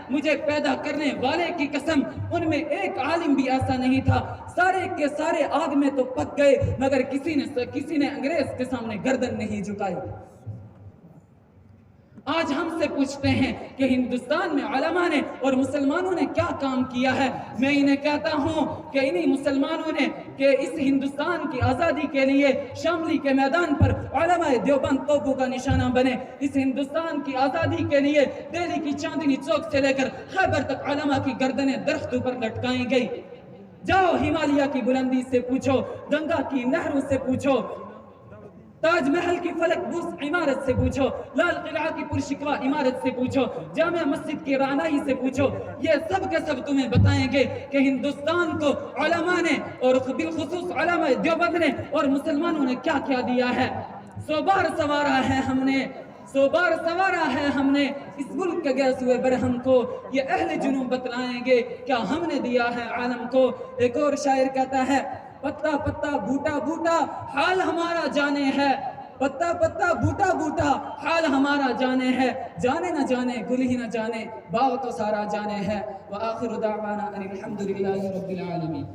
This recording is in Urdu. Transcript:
مجھے پیدا کرنے والے کی قسم ان میں ایک عالم بھی ایسا نہیں تھا، سارے کے سارے آگ میں تو پک گئے مگر کسی نے انگریز کے سامنے گردن نہیں جھکائی۔ آج ہم سے پوچھتے ہیں کہ ہندوستان میں علماء نے اور مسلمانوں نے کیا کام کیا ہے؟ میں انہیں کہتا ہوں کہ انہی مسلمانوں نے کہ اس ہندوستان کی آزادی کے لیے شاملی کے میدان پر علماء دیوبند توپوں کا نشانہ بنے، اس ہندوستان کی آزادی کے لیے دہلی کی چاندنی چوک سے لے کر خیبر تک علماء کی گردنیں درختوں پر لٹکائی گئی۔ جاؤ ہمالیہ کی بلندی سے پوچھو، گنگا کی نہروں سے پوچھو، تاج محل کی فلک بوس عمارت سے پوچھو، لال قلعہ کی پرشکوا عمارت سے پوچھو، جامع مسجد کی رعنائی سے پوچھو، یہ سب کے سب تمہیں بتائیں گے کہ ہندوستان کو علماء نے اور بالخصوص علماء دیوبند نے اور مسلمانوں نے کیا کیا دیا ہے۔ 100 بار سوارا ہے ہم نے، 100 بار سوارا ہے ہم نے اس ملک کے گئے ہوئے برہم کو، یہ اہل جنوب بتلائیں گے کیا ہم نے دیا ہے عالم کو۔ ایک اور شاعر کہتا ہے، پتا پتا بوٹا بوٹا حال ہمارا جانے ہے، پتا پتا بوٹا بوٹا حال ہمارا جانے ہے، جانے نہ جانے گل ہی نہ جانے باغ تو سارا جانے ہے۔ وآخر دعوانا ان الحمد للہ رب العالمین۔